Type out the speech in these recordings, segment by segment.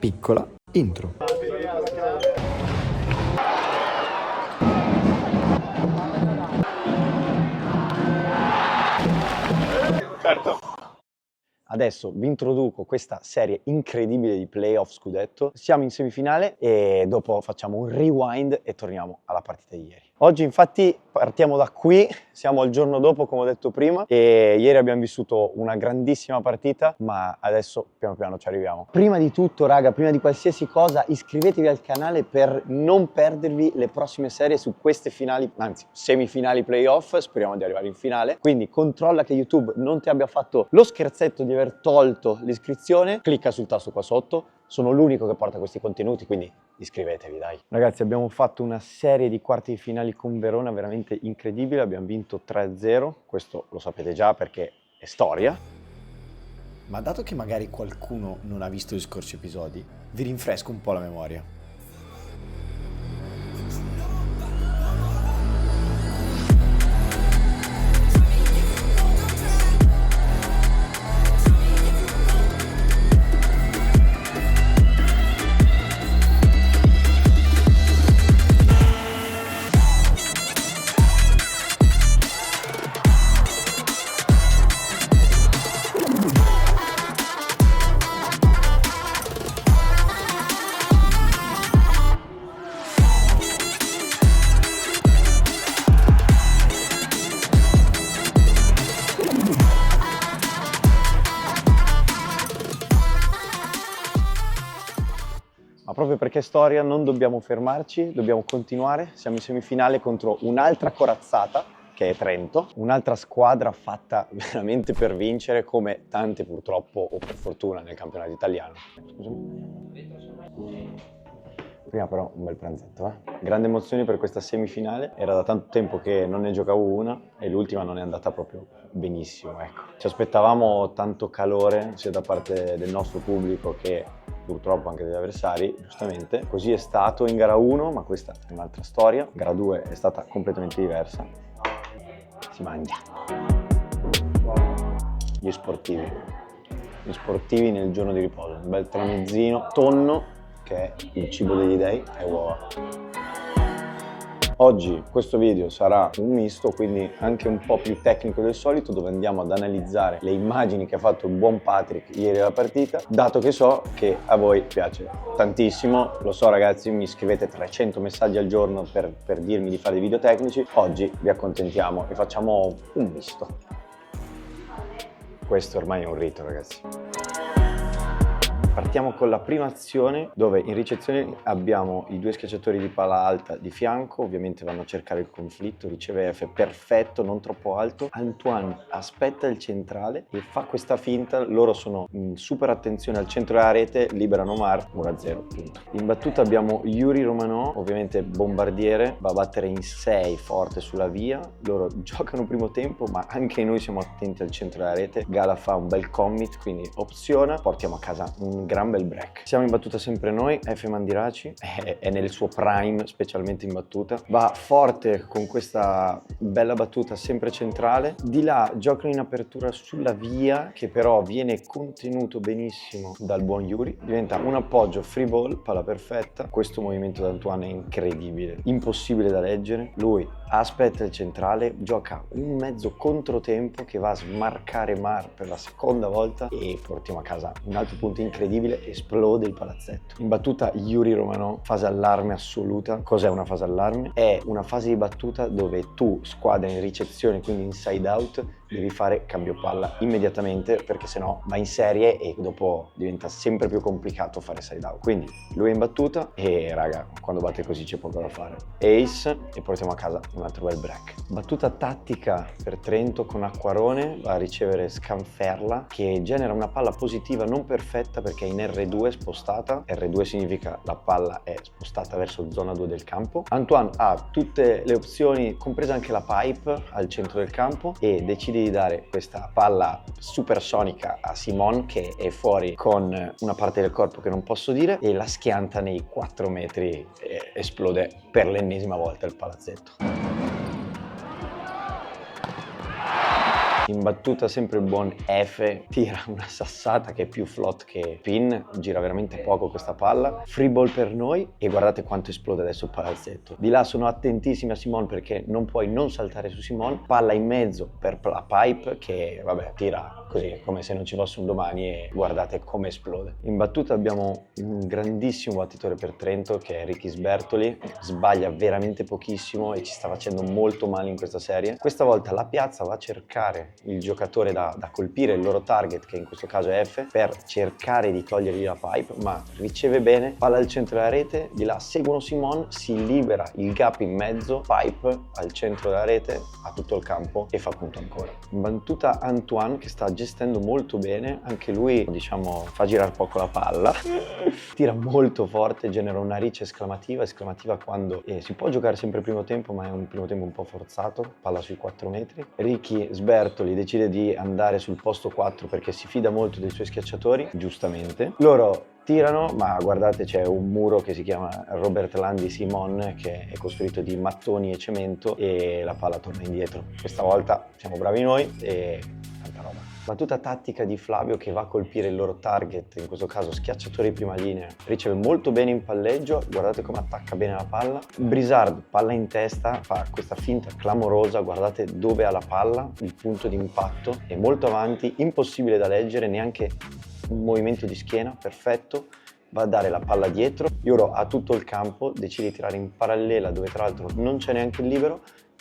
Piccola intro. Adesso vi introduco questa serie incredibile di playoff scudetto. Siamo in semifinale e dopo facciamo un rewind e torniamo alla partita di ieri. Oggi infatti partiamo da qui, siamo al giorno dopo come ho detto prima e ieri abbiamo vissuto una grandissima partita, ma adesso piano piano ci arriviamo. Prima di tutto raga, prima di qualsiasi cosa iscrivetevi al canale per non perdervi le prossime serie su queste finali, anzi semifinali playoff, speriamo di arrivare in finale. Quindi controlla che YouTube non ti abbia fatto lo scherzetto di aver tolto l'iscrizione, clicca sul tasto qua sotto. Sono l'unico che porta questi contenuti, quindi iscrivetevi, dai. Ragazzi, abbiamo fatto una serie di quarti di finali con Verona veramente incredibile. Abbiamo vinto 3-0, questo lo sapete già perché è storia. Ma dato che magari qualcuno non ha visto gli scorsi episodi, vi rinfresco un po' la memoria. Ma proprio perché è storia non dobbiamo fermarci, dobbiamo continuare. Siamo in semifinale contro un'altra corazzata, che è Trento, un'altra squadra fatta veramente per vincere, come tante purtroppo o per fortuna nel campionato italiano. Prima però un bel pranzetto, Grande emozioni per questa semifinale, era da tanto tempo che non ne giocavo una e l'ultima non è andata proprio benissimo, ecco. Ci aspettavamo tanto calore sia da parte del nostro pubblico che purtroppo anche degli avversari, giustamente. Così è stato in gara 1, ma questa è un'altra storia. Gara 2 è stata completamente diversa. Si mangia. Gli sportivi nel giorno di riposo, un bel tramezzino, tonno, che è il cibo degli dei, e uova. Oggi questo video sarà un misto, quindi anche un po' più tecnico del solito, dove andiamo ad analizzare le immagini che ha fatto il buon Patrick ieri alla partita, dato che so che a voi piace tantissimo. Lo so ragazzi, mi scrivete 300 messaggi al giorno per dirmi di fare dei video tecnici. Oggi vi accontentiamo e facciamo un misto. Questo ormai è un rito, ragazzi. Partiamo con la prima azione, dove in ricezione abbiamo i due schiacciatori di palla alta di fianco, ovviamente vanno a cercare il conflitto, riceve F perfetto, non troppo alto. Antoine aspetta il centrale e fa questa finta, loro sono in super attenzione al centro della rete, liberano Mar, 1-0, punto. In battuta abbiamo Yuri Romanò, ovviamente bombardiere, va a battere in 6 forte sulla via, loro giocano primo tempo, ma anche noi siamo attenti al centro della rete. Gala fa un bel commit, quindi opziona, portiamo a casa un gran bel break. Siamo in battuta sempre noi, F Mandiraci è nel suo prime, specialmente in battuta, va forte con questa bella battuta sempre centrale. Di là giocano in apertura sulla via, che però viene contenuto benissimo dal buon Yuri, diventa un appoggio free ball, palla perfetta. Questo movimento da Antoine è incredibile, impossibile da leggere. Lui aspetta il centrale, gioca un mezzo controtempo che va a smarcare Mar per la seconda volta e portiamo a casa un altro punto incredibile, esplode il palazzetto. In battuta Yuri Romanò, fase allarme assoluta. Cos'è una fase allarme? È una fase di battuta dove tu, squadra in ricezione, quindi inside out, devi fare cambio palla immediatamente, perché sennò va in serie e dopo diventa sempre più complicato fare side out. Quindi lui è in battuta e raga, quando batte così c'è poco da fare. Ace e portiamo a casa un altro bel break. Battuta tattica per Trento con Acquarone, va a ricevere Scanferla, che genera una palla positiva non perfetta perché in R2 è spostata. R2 significa la palla è spostata verso zona 2 del campo. Antoine ha tutte le opzioni, compresa anche la pipe al centro del campo, e decide di dare questa palla supersonica a Simon, che è fuori con una parte del corpo che non posso dire, e la schianta nei 4 metri e esplode per l'ennesima volta il palazzetto. In battuta sempre il buon Efe tira una sassata che è più float che pin, gira veramente poco questa palla, free ball per noi e guardate quanto esplode adesso il palazzetto. Di là sono attentissimi a Simon perché non puoi non saltare su Simon, palla in mezzo per la pipe che vabbè tira così come se non ci fosse un domani e guardate come esplode. In battuta abbiamo un grandissimo battitore per Trento che è Ricky Sbertoli, sbaglia veramente pochissimo e ci sta facendo molto male in questa serie. Questa volta la piazza va a cercare il giocatore da colpire, il loro target che in questo caso è F, per cercare di togliergli la pipe, ma riceve bene, palla al centro della rete, di là seguono Simon, si libera il gap in mezzo, pipe al centro della rete, a tutto il campo e fa punto ancora. In battuta Antoine che sta gestendo molto bene, anche lui diciamo fa girare poco la palla, tira molto forte, genera una riccia esclamativa quando si può giocare sempre primo tempo ma è un primo tempo un po' forzato, palla sui 4 metri. Ricky Sbertoli decide di andare sul posto 4 perché si fida molto dei suoi schiacciatori, giustamente. Loro tirano, ma guardate c'è un muro che si chiama Robert Landi Simon che è costruito di mattoni e cemento e la palla torna indietro. Questa volta siamo bravi noi e tanta roba. Battuta tattica di Flavio che va a colpire il loro target, in questo caso schiacciatore di prima linea, riceve molto bene in palleggio, guardate come attacca bene la palla. Brizard, palla in testa, fa questa finta clamorosa, guardate dove ha la palla, il punto di impatto, è molto avanti, impossibile da leggere, neanche un movimento di schiena, perfetto, va a dare la palla dietro, Ioro ha tutto il campo, decide di tirare in parallela dove tra l'altro non c'è neanche il libero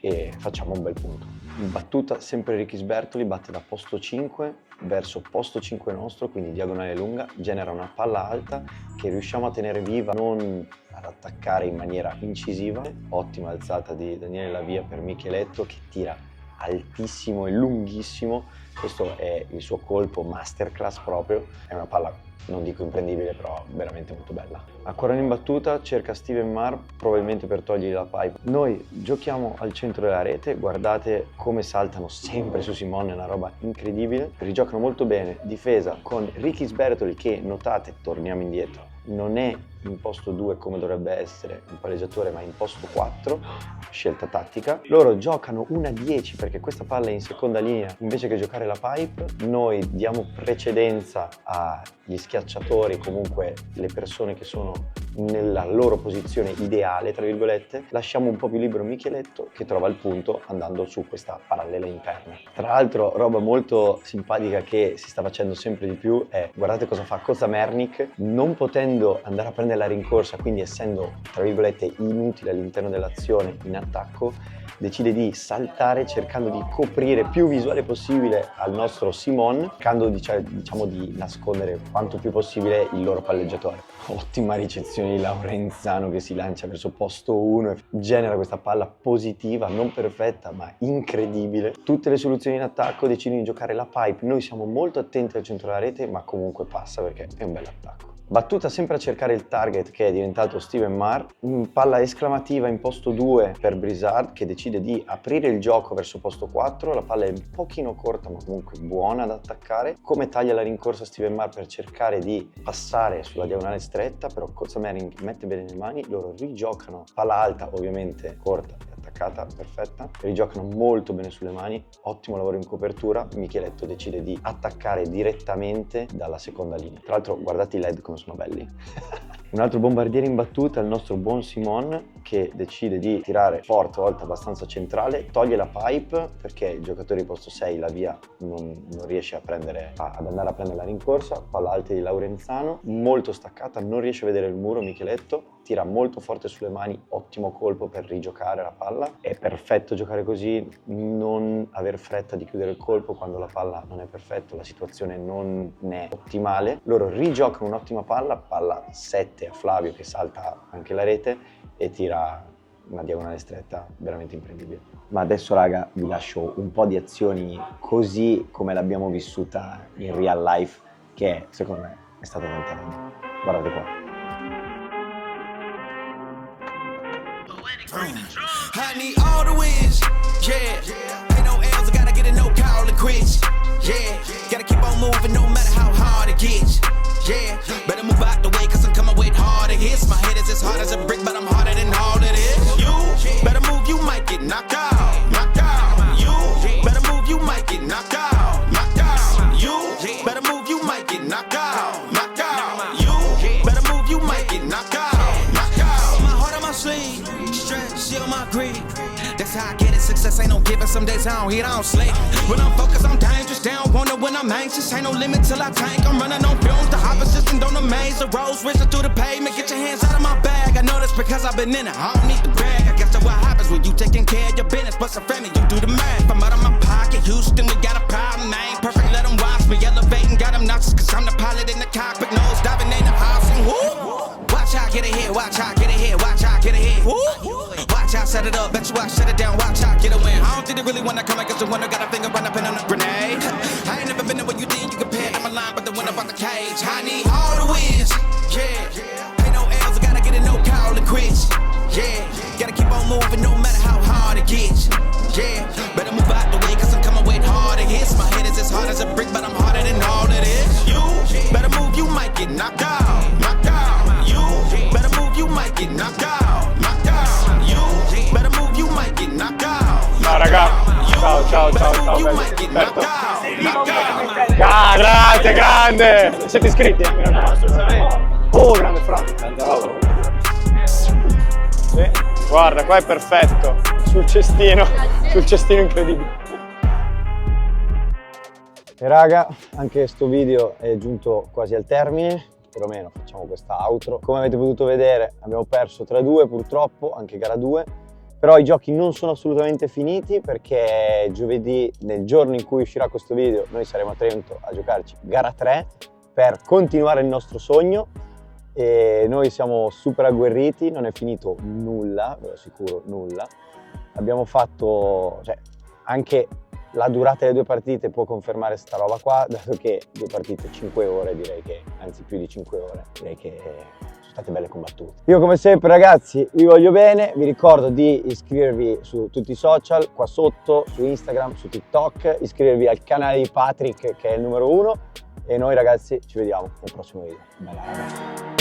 e facciamo un bel punto. In battuta sempre Ricky Sbertoli batte da posto 5 verso posto 5 nostro, quindi diagonale lunga, genera una palla alta che riusciamo a tenere viva, non ad attaccare in maniera incisiva. Ottima alzata di Daniele Lavia per Micheletto che tira altissimo e lunghissimo, questo è il suo colpo masterclass proprio, è una palla non dico imprendibile però veramente molto bella. Acquarone in battuta cerca Steven Marr probabilmente per togliergli la pipe. Noi giochiamo al centro della rete, guardate come saltano sempre su Simon, è una roba incredibile, rigiocano molto bene, difesa con Ricky Sbertoli che notate, torniamo indietro, non è in posto 2 come dovrebbe essere un palleggiatore ma in posto 4, scelta tattica. Loro giocano una 10 perché questa palla è in seconda linea invece che giocare la pipe, noi diamo precedenza agli schiacciatori, comunque le persone che sono nella loro posizione ideale tra virgolette, lasciamo un po' più libero Micheletto che trova il punto andando su questa parallela interna. Tra l'altro roba molto simpatica che si sta facendo sempre di più è, guardate cosa fa Kozamernik, non potendo andare a prendere la rincorsa, quindi essendo tra virgolette inutile all'interno dell'azione in attacco, decide di saltare cercando di coprire più visuale possibile al nostro Simon, cercando diciamo di nascondere quanto più possibile il loro palleggiatore. Ottima ricezione di Laurenzano che si lancia verso posto 1 e genera questa palla positiva, non perfetta ma incredibile. Tutte le soluzioni in attacco decidono di giocare la pipe, noi siamo molto attenti al centro della rete ma comunque passa perché è un bel attacco. Battuta sempre a cercare il target che è diventato Steven Marr, palla esclamativa in posto 2 per Brizard che decide di aprire il gioco verso posto 4, la palla è un pochino corta ma comunque buona ad attaccare, come taglia la rincorsa Steven Marr per cercare di passare sulla diagonale stretta, però Kozamernik mette bene le mani, loro rigiocano, palla alta ovviamente corta e attaccata, perfetta, rigiocano molto bene sulle mani, ottimo lavoro in copertura, Micheletto decide di attaccare direttamente dalla seconda linea, tra l'altro guardate i LED come sono belli. Un altro bombardiere in battuta è il nostro buon Simon che decide di tirare forte, a volte abbastanza centrale, toglie la pipe perché il giocatore di posto 6, la via, non riesce ad andare a prendere la rincorsa, palla alta di Laurenzano, molto staccata, non riesce a vedere il muro Micheletto, tira molto forte sulle mani, ottimo colpo per rigiocare la palla, è perfetto giocare così, non aver fretta di chiudere il colpo quando la palla non è perfetta, la situazione non è ottimale, loro rigiocano un'ottima palla 7 a Flavio che salta anche la rete e tira una diagonale stretta veramente imprendibile. Ma adesso raga vi lascio un po' di azioni così come l'abbiamo vissuta in real life che secondo me è stata tanta roba. Guardate qua. I need all the wins, yeah. Ain't no L's, I gotta get a no call and quits, yeah. Gotta keep on moving no matter how hard it gets, yeah. Better move out the way cause I'm coming with harder hits. My head is as hard as a brick but I'm harder than all of this. You better move, you might get knocked out, knocked out. You better move, you might get knocked out. agree. That's how I get it, success ain't no giving. Some days I don't eat, I don't sleep. When I'm focused, I'm dangerous, they don't wonder when I'm anxious. Ain't no limit till I tank, I'm running on fumes. The hopper system don't amaze, the roads racing through the pavement. Get your hands out of my bag, I know that's because I've been in it. I don't need to brag, I guess that's what happens when you taking care of your business. But some family, you do the math. I'm out of my pocket, Houston, we got a problem. I ain't perfect, let them watch me elevating, got them nauseous. Cause I'm the pilot in the cockpit, nose diving in the house and whoo. Watch out, get ahead, watch out, get ahead, watch out, get ahead. Woo. Watch out, set it up, bet you I shut it down, watch out, get a win. I don't think they really wanna come against the winner, got a finger run up and on a grenade. I ain't never been there when you did, you compare, I'm a line, but the winner about the cage. I need all the wins, yeah. Ain't no L's, I gotta get a no call and quits, yeah. Gotta keep on moving no matter how hard it gets, yeah. Better move out the way, cause I'm coming with harder hits. My head is as hard as a brick, but I'm harder than all of this. You better move, you might get knocked out, knocked out. You better move, you might get knocked out, knocked out. You better move, you might get knocked out. Ciao raga, ciao, perfetto. Ah, grazie, grande! Siete iscritti? Oh, grande Franco. Sì. Guarda, qua è perfetto, sul cestino incredibile. E raga, anche sto video è giunto quasi al termine, perlomeno facciamo questa outro. Come avete potuto vedere abbiamo perso 3-2 purtroppo, anche gara 2, però i giochi non sono assolutamente finiti perché giovedì, nel giorno in cui uscirà questo video, noi saremo a Trento a giocarci gara 3 per continuare il nostro sogno. E noi siamo super agguerriti, non è finito nulla, ve lo assicuro, nulla. Abbiamo fatto, cioè, anche la durata delle 2 partite può confermare sta roba qua, dato che 2 partite 5 ore, direi che, anzi più di 5 ore, direi che sono state belle combattute. Io come sempre ragazzi vi voglio bene, vi ricordo di iscrivervi su tutti i social, qua sotto, su Instagram, su TikTok, iscrivervi al canale di Patrick che è il numero 1 e noi ragazzi ci vediamo nel prossimo video. Bella ragazzi.